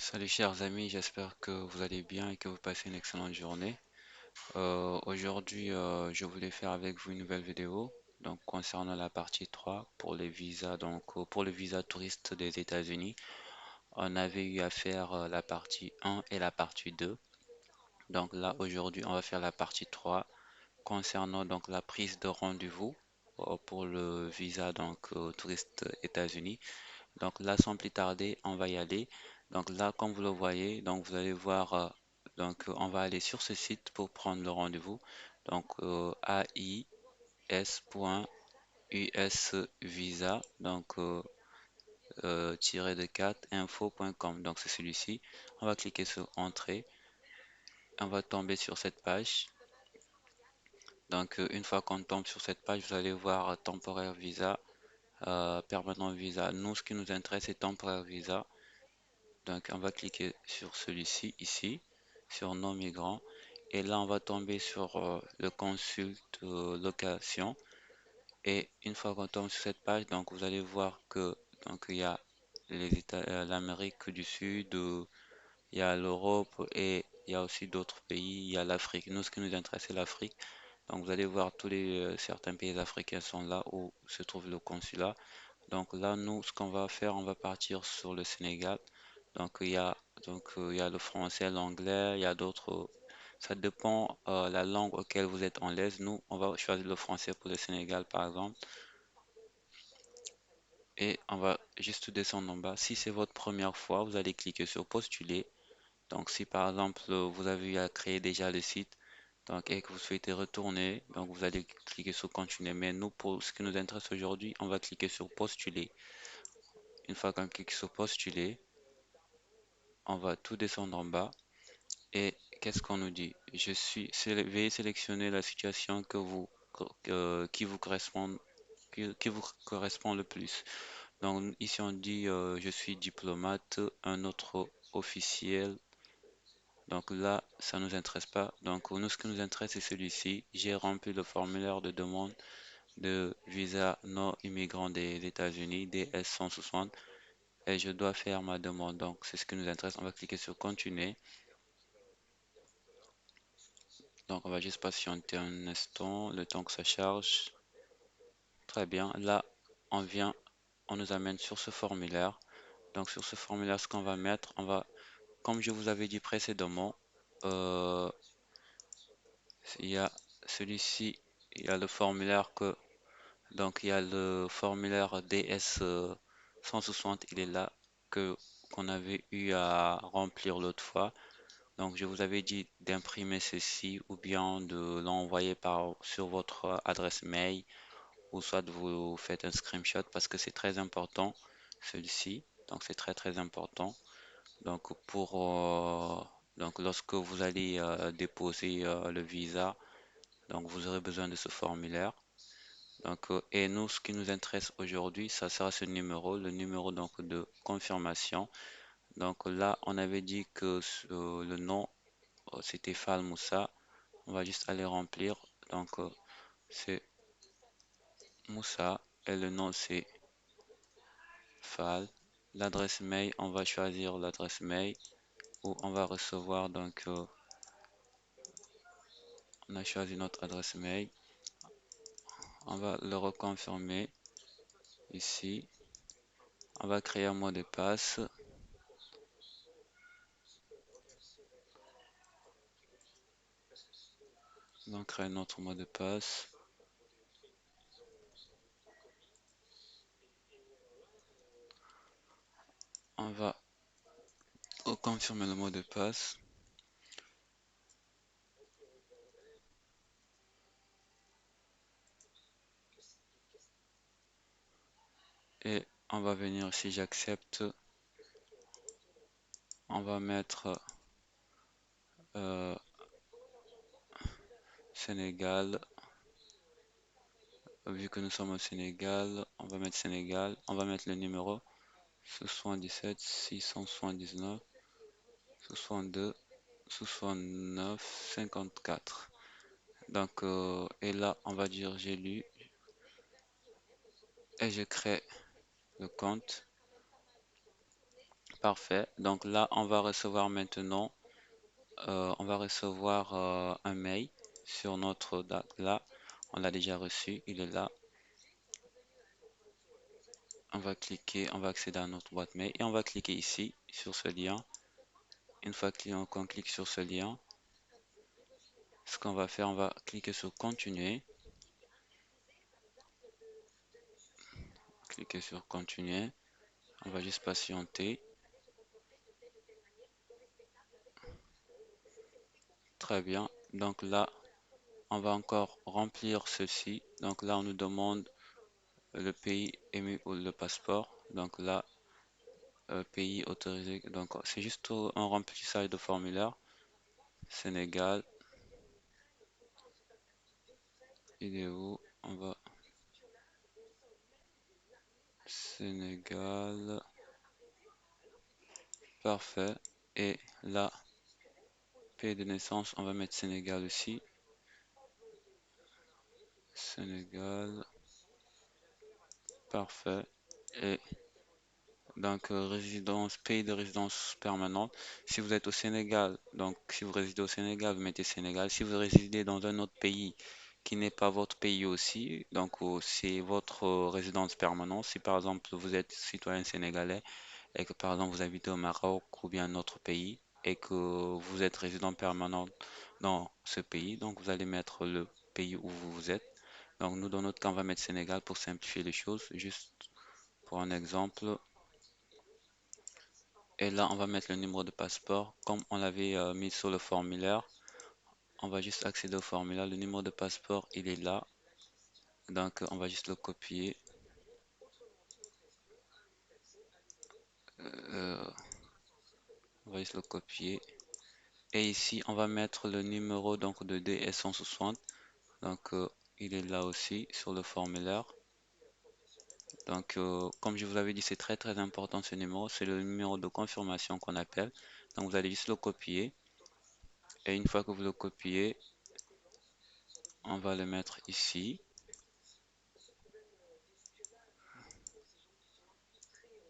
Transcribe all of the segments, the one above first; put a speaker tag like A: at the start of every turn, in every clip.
A: Salut chers amis, j'espère que vous allez bien et que vous passez une excellente journée. Aujourd'hui, je voulais faire avec vous une nouvelle vidéo donc concernant la partie 3 pour les visas pour le visa touriste des États-Unis. On avait eu à faire la partie 1 et la partie 2. Donc là aujourd'hui, on va faire la partie 3 concernant donc la prise de rendez-vous pour le visa touriste États-Unis. Donc là, sans plus tarder, on va y aller. Donc là, comme vous le voyez, donc vous allez voir, on va aller sur ce site pour prendre le rendez-vous. Donc ais.usvisa, tiré de 4 info.com. Donc c'est celui-ci. On va cliquer sur Entrée. On va tomber sur cette page. Une fois qu'on tombe sur cette page, vous allez voir temporaire visa, permanent visa. Nous, ce qui nous intéresse, c'est temporaire visa. Donc, on va cliquer sur celui-ci ici, sur non migrants. Et là, on va tomber sur le consulte location. Et une fois qu'on tombe sur cette page, donc vous allez voir que il y a l'Amérique du Sud, il y a l'Europe et il y a aussi d'autres pays. Il y a l'Afrique. Nous, ce qui nous intéresse, c'est l'Afrique. Donc, vous allez voir tous les certains pays africains sont là où se trouve le consulat. Donc là, nous, ce qu'on va faire, on va partir sur le Sénégal. Donc il y a, il y a le français, l'anglais, il y a d'autres. Ça dépend la langue auquel vous êtes en l'aise. Nous, on va choisir le français pour le Sénégal, par exemple, et on va juste descendre en bas. Si c'est votre première fois, vous allez cliquer sur postuler. Donc si par exemple vous avez eu à créer déjà le site, et que vous souhaitez retourner, donc vous allez cliquer sur continuer. Mais nous, pour ce qui nous intéresse aujourd'hui, on va cliquer sur postuler. Une fois qu'on clique sur postuler, on va tout descendre en bas. Et qu'est-ce qu'on nous dit? Veuillez sélectionner la situation qui vous correspond, qui vous correspond le plus. Donc ici on dit je suis diplomate, un autre officiel. Donc là, ça nous intéresse pas. Donc nous, ce qui nous intéresse, c'est celui-ci. J'ai rempli le formulaire de demande de visa non immigrant des États-Unis, DS 160, et je dois faire ma demande. Donc c'est ce qui nous intéresse. On va cliquer sur continuer. Donc, on va juste patienter un instant, le temps que ça charge. Très bien. Là, on vient, on nous amène sur ce formulaire. Donc, sur ce formulaire, ce qu'on va mettre, comme je vous avais dit précédemment, euh, il y a celui-ci, il y a le formulaire il y a le formulaire DS 160, il est là, qu'on avait eu à remplir l'autre fois. Donc, je vous avais dit d'imprimer ceci ou bien de l'envoyer sur votre adresse mail ou soit vous faites un screenshot parce que c'est très important, celui-ci. Donc, c'est très très important. Donc, lorsque vous allez déposer le visa, donc vous aurez besoin de ce formulaire. Et nous, ce qui nous intéresse aujourd'hui, ça sera ce numéro, le numéro de confirmation. Donc là, on avait dit que le nom c'était Fal Moussa. On va juste aller remplir. C'est Moussa et le nom c'est Fal. L'adresse mail, on va choisir l'adresse mail où on va recevoir. On a choisi notre adresse mail. On va le reconfirmer ici. On va créer un mot de passe. On crée notre mot de passe. On va confirmer le mot de passe. Et on va venir ici, j'accepte. On va mettre euh, Sénégal. Vu que nous sommes au Sénégal, on va mettre Sénégal. On va mettre le numéro 77 679 62 69 54. Et là, on va dire j'ai lu et je crée le compte. Parfait. Donc là, on va recevoir maintenant, on va recevoir un mail sur notre date. Là, on l'a déjà reçu, il est là. On va cliquer, on va accéder à notre boîte mail et on va cliquer ici sur ce lien. Une fois qu'on clique sur ce lien, ce qu'on va faire, on va cliquer sur continuer. Cliquer sur continuer. On va juste patienter. Très bien. Donc là, on va encore remplir ceci. Donc là, on nous demande le pays émis ou le passeport. Donc là, pays autorisé. Donc c'est juste un remplissage de formulaire. Sénégal, il est où? On va Sénégal. Parfait. Et là, pays de naissance, on va mettre Sénégal aussi. Sénégal. Parfait. Et donc, résidence, pays de résidence permanente. Si vous êtes au Sénégal, donc si vous résidez au Sénégal, vous mettez Sénégal. Si vous résidez dans un autre pays qui n'est pas votre pays aussi, donc c'est votre résidence permanente. Si par exemple vous êtes citoyen sénégalais et que par exemple vous habitez au Maroc ou bien un autre pays et que vous êtes résident permanent dans ce pays, donc vous allez mettre le pays où vous êtes. Donc nous, dans notre cas, on va mettre Sénégal pour simplifier les choses. Juste pour un exemple. Et là, on va mettre le numéro de passeport. Comme on l'avait mis sur le formulaire, on va juste accéder au formulaire. Le numéro de passeport, il est là. Donc, on va juste le copier. Euh, on va juste le copier. Et ici, on va mettre le numéro donc de DS 160. Donc, il est là aussi sur le formulaire. Donc, comme je vous avais dit, c'est très très important ce numéro. C'est le numéro de confirmation qu'on appelle. Donc, vous allez juste le copier. Et une fois que vous le copiez, on va le mettre ici.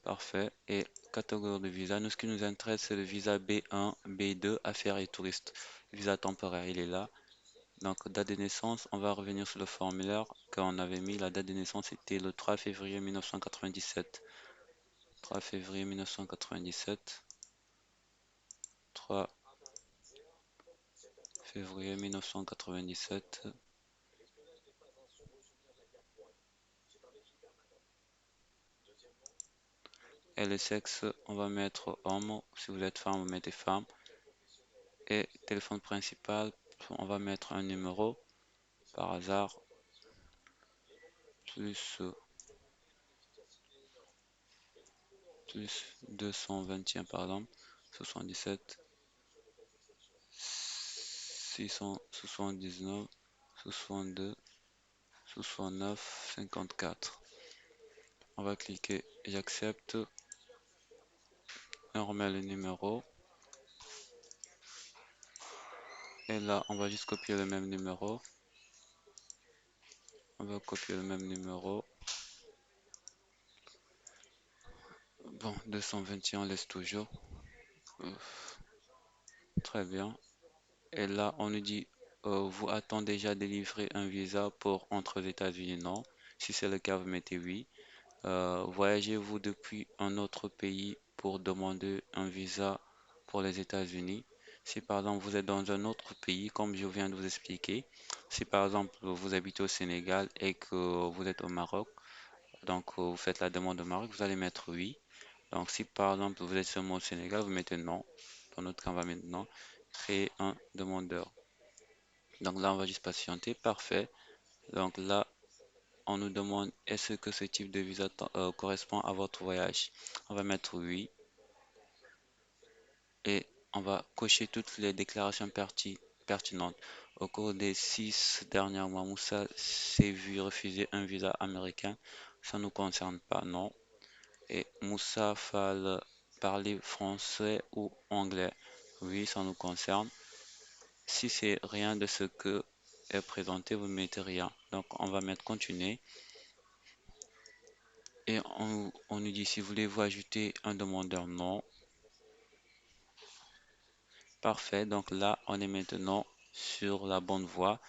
A: Parfait. Et catégorie de visa, nous, ce qui nous intéresse, c'est le visa B1, B2, affaires et touristes. Visa temporaire, il est là. Donc, date de naissance, on va revenir sur le formulaire qu'on avait mis. La date de naissance était le 3 février 1997. 3 février 1997. 3 février 1997. Et le sexe, on va mettre homme. Si vous êtes femme, vous mettez femme. Et téléphone principal, on va mettre un numéro par hasard, plus plus 221 par exemple, 77, 679, 62, 69, 54. On va cliquer j'accepte et on remet le numéro. Et là, on va juste copier le même numéro. On va copier le même numéro. Bon, 221, on laisse toujours. Euh, Très bien. Et là, on nous dit, vous attendez déjà délivrer un visa pour entrer aux États-Unis? Non. Si c'est le cas, vous mettez oui. Voyagez-vous depuis un autre pays pour demander un visa pour les États-Unis? Si par exemple vous êtes dans un autre pays, comme je viens de vous expliquer, si par exemple vous habitez au Sénégal et que vous êtes au Maroc, donc vous faites la demande au Maroc, vous allez mettre oui. Donc si par exemple vous êtes seulement au Sénégal, vous mettez non. Dans notre cas, on va maintenant créer un demandeur. Donc là, on va juste patienter. Parfait. Donc là, on nous demande est-ce que ce type de visa correspond à votre voyage? On va mettre oui et on va cocher toutes les déclarations pertinentes. Au cours des 6 derniers mois, Moussa s'est vu refuser un visa américain. Ça ne nous concerne pas, non. Et Moussa Fall parler français ou anglais. Oui, ça nous concerne. Si c'est rien de ce que est présenté, vous ne mettez rien. Donc on va mettre continuer. Et on nous dit si voulez-vous ajouter un demandeur? Non. Parfait. Donc là, on est maintenant sur la bonne voie.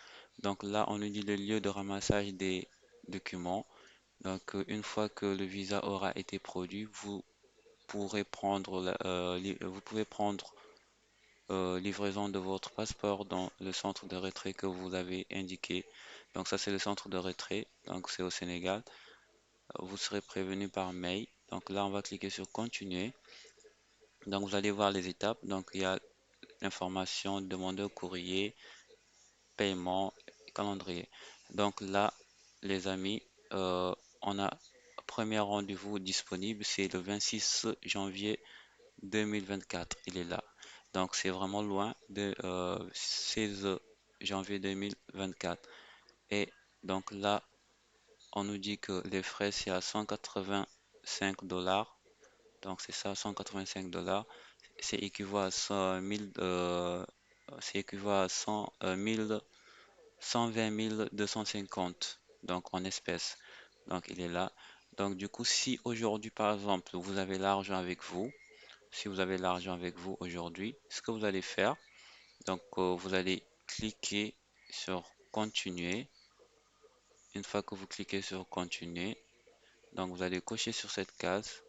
A: Donc là, on nous dit le lieu de ramassage des documents. Donc, une fois que le visa aura été produit, vous pouvez prendre livraison de votre passeport dans le centre de retrait que vous avez indiqué. Donc, ça, c'est le centre de retrait. Donc, c'est au Sénégal. Vous serez prévenu par mail. Donc, là, on va cliquer sur continuer. Donc, vous allez voir les étapes. Donc, il y a l'information, demander au courrier, paiement, calendrier. Donc, là, les amis, on a premier rendez-vous disponible, c'est le 26 janvier 2024. Il est là. Donc, c'est vraiment loin de 16 janvier 2024. Et donc là, on nous dit que les frais, c'est à 185 dollars. Donc, c'est ça, 185 dollars. C'est équivaut à 100 000, c'est équivaut à 120 250, donc en espèces. Donc, il est là. Donc, du coup, si aujourd'hui, par exemple, vous avez l'argent avec vous, si vous avez l'argent avec vous aujourd'hui, ce que vous allez faire, donc vous allez cliquer sur continuer. Une fois que vous cliquez sur continuer, donc vous allez cocher sur cette case.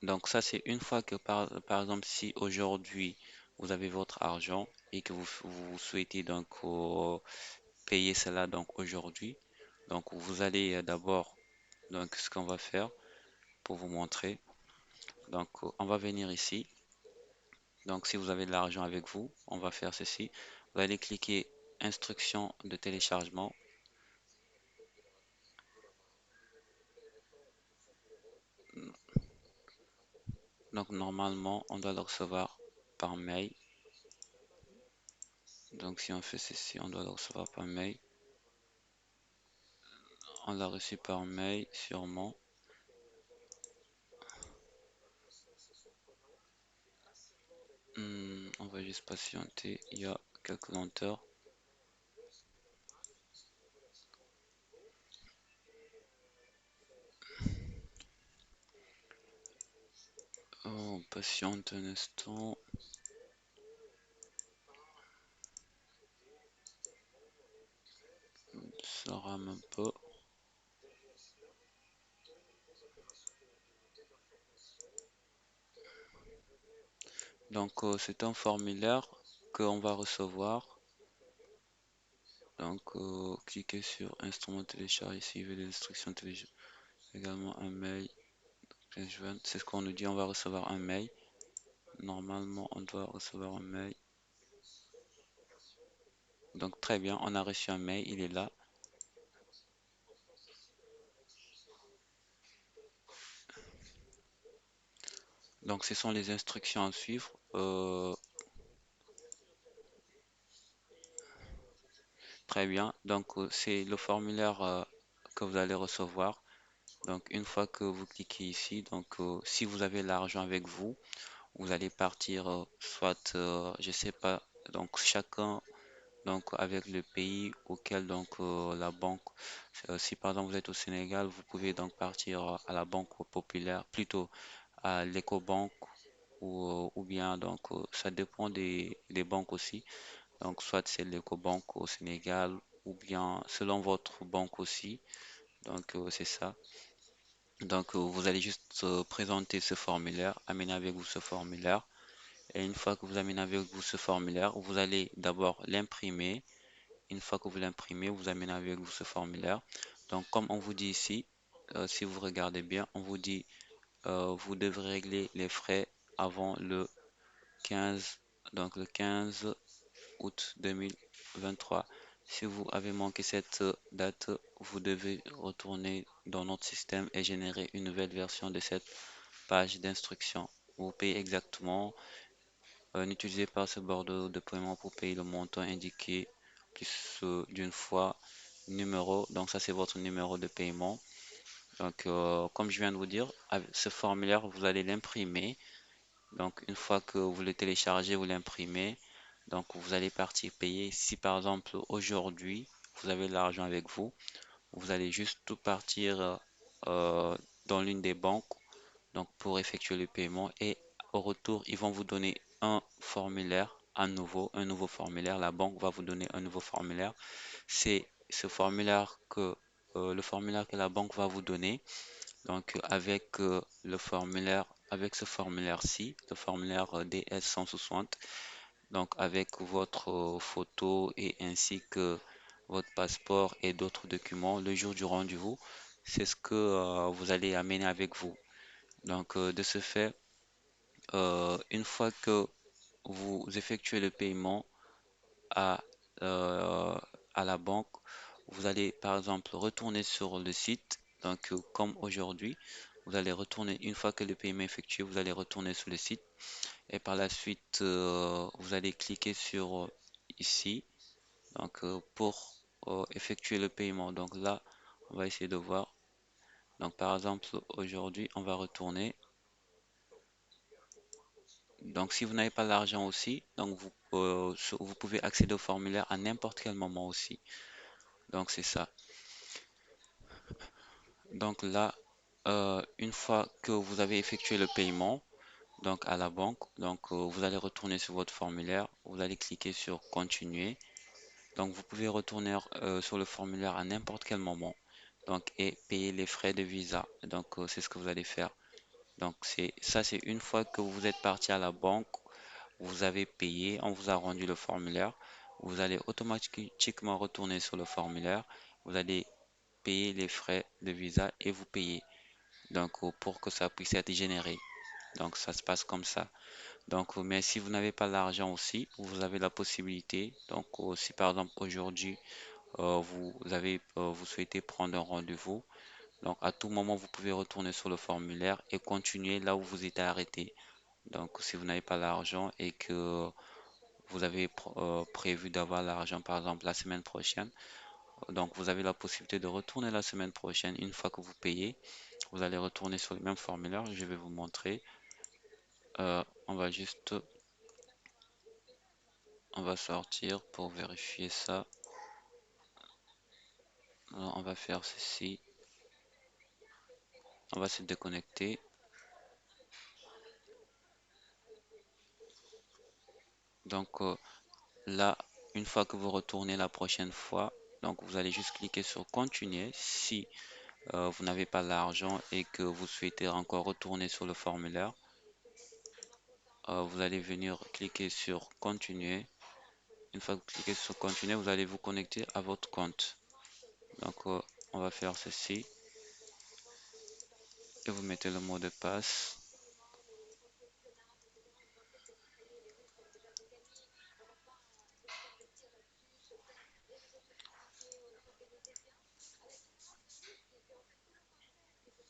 A: Donc ça c'est une fois que par exemple si aujourd'hui vous avez votre argent et que vous souhaitez donc payer cela donc aujourd'hui. Donc vous allez d'abord donc ce qu'on va faire pour vous montrer. Donc on va venir ici. Donc, si vous avez de l'argent avec vous, on va faire ceci. Vous allez cliquer instruction de téléchargement. Donc, normalement, on doit le recevoir par mail. Donc, si on fait ceci, on doit le recevoir par mail. On l'a reçu par mail, sûrement. On va juste patienter. Il y a quelques lenteurs. Oh, on patiente un instant. Ça rame un peu. Donc, c'est un formulaire qu'on va recevoir. Donc, cliquez sur instrument télécharge ici, suivez les instructions télécharge. Également un mail. C'est ce qu'on nous dit, on va recevoir un mail. Normalement, on doit recevoir un mail. Donc, très bien, on a reçu un mail, il est là. Donc, ce sont les instructions à suivre. Très bien. Donc, c'est le formulaire que vous allez recevoir. Donc, une fois que vous cliquez ici, donc, si vous avez l'argent avec vous, vous allez partir, soit, je sais pas, donc chacun donc avec le pays auquel donc la banque, si par exemple vous êtes au Sénégal, vous pouvez donc partir à la banque populaire, plutôt à l'Ecobank ou bien donc ça dépend des banques aussi. Donc soit c'est l'Ecobank au Sénégal ou bien selon votre banque aussi. Donc c'est ça. Donc vous allez juste présenter ce formulaire, amener avec vous ce formulaire. Et une fois que vous amenez avec vous ce formulaire, vous allez d'abord l'imprimer. Une fois que vous l'imprimez, vous amenez avec vous ce formulaire. Donc, comme on vous dit ici, si vous regardez bien, on vous dit vous devrez régler les frais avant le 15, donc le 15 août 2023. Si vous avez manqué cette date, vous devez retourner dans notre système et générer une nouvelle version de cette page d'instruction. Vous payez exactement. N'utilisez pas ce bordereau de paiement pour payer le montant indiqué plus d'une fois numéro. Donc ça, c'est votre numéro de paiement. Donc, comme je viens de vous dire, avec ce formulaire, vous allez l'imprimer. Donc, une fois que vous le téléchargez, vous l'imprimez. Donc, vous allez partir payer. Si par exemple, aujourd'hui, vous avez de l'argent avec vous, vous allez juste tout partir dans l'une des banques donc pour effectuer le paiement et au retour, ils vont vous donner un formulaire à nouveau, un nouveau formulaire. La banque va vous donner un nouveau formulaire. C'est ce formulaire le formulaire que la banque va vous donner. Donc, avec ce formulaire-ci, le formulaire DS 160, donc avec votre photo et ainsi que votre passeport et d'autres documents, le jour du rendez-vous, c'est ce que vous allez amener avec vous. Donc, de ce fait, une fois que vous effectuez le paiement à, euh, à la banque, vous allez par exemple retourner sur le site. Donc, comme aujourd'hui, vous allez retourner, une fois que le paiement est effectué, vous allez retourner sur le site et par la suite, vous allez cliquer sur ici, donc pour effectuer le paiement. Donc là, on va essayer de voir. Donc par exemple, aujourd'hui, on va retourner. Donc, si vous n'avez pas l'argent aussi, donc vous pouvez accéder au formulaire à n'importe quel moment aussi. Donc, c'est ça. Donc là, une fois que vous avez effectué le paiement, donc à la banque, donc vous allez retourner sur votre formulaire, vous allez cliquer sur continuer. Donc, vous pouvez retourner sur le formulaire à n'importe quel moment. Donc, et payer les frais de visa. Donc, c'est ce que vous allez faire. Donc, c'est une fois que vous êtes parti à la banque. Vous avez payé, on vous a rendu le formulaire. Vous allez automatiquement retourner sur le formulaire. Vous allez payer les frais de visa et vous payez. Donc, pour que ça puisse être généré. Donc, ça se passe comme ça. Donc, mais si vous n'avez pas l'argent aussi, vous avez la possibilité. Donc, si par exemple aujourd'hui vous souhaitez prendre un rendez-vous, donc à tout moment vous pouvez retourner sur le formulaire et continuer là où vous étiez arrêté. Donc, si vous n'avez pas l'argent et que vous avez prévu d'avoir l'argent par exemple la semaine prochaine. Donc vous avez la possibilité de retourner la semaine prochaine. Une fois que vous payez, vous allez retourner sur le même formulaire. Je vais vous montrer. On va juste, on va sortir pour vérifier ça. Alors, on va faire ceci. On va se déconnecter. Donc là, une fois que vous retournez la prochaine fois, donc vous allez juste cliquer sur continuer. Si vous n'avez pas l'argent et que vous souhaitez encore retourner sur le formulaire, vous allez venir cliquer sur continuer. Une fois que vous cliquez sur continuer, vous allez vous connecter à votre compte. Donc, on va faire ceci et vous mettez le mot de passe.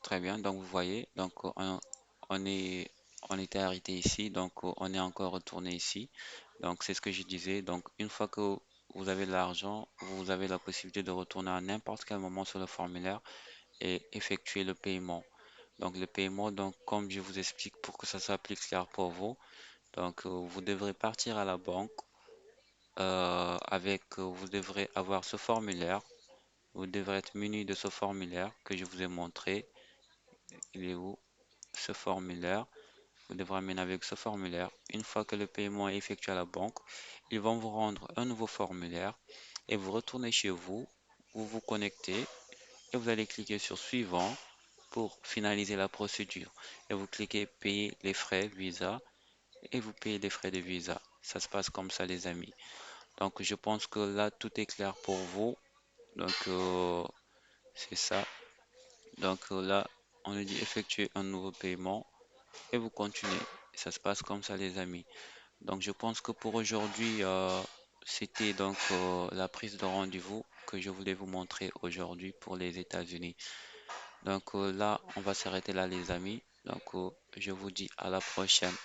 A: Très bien. Donc, vous voyez, donc on est, on était arrêté ici, donc on est encore retourné ici. Donc, c'est ce que je disais. Donc, une fois que vous avez l'argent, vous avez la possibilité de retourner à n'importe quel moment sur le formulaire et effectuer le paiement. Donc, le paiement, donc, comme je vous explique pour que ça soit plus clair pour vous, donc, vous devrez partir à la banque vous devrez avoir ce formulaire. Vous devrez être muni de ce formulaire que je vous ai montré. Il est où? Ce formulaire. Vous devrez amener avec ce formulaire. Une fois que le paiement est effectué à la banque, ils vont vous rendre un nouveau formulaire et vous retournez chez vous. Vous vous connectez et vous allez cliquer sur suivant pour finaliser la procédure. Et vous cliquez payer les frais Visa et vous payez les frais de Visa. Ça se passe comme ça, les amis. Donc, je pense que là, tout est clair pour vous. Donc, c'est ça. Donc, là, on nous dit effectuer un nouveau paiement et vous continuez. Ça se passe comme ça, les amis. Donc, je pense que pour aujourd'hui, c'était donc la prise de rendez-vous que je voulais vous montrer aujourd'hui pour les États-Unis. Donc, là, on va s'arrêter là, les amis. Donc, je vous dis à la prochaine.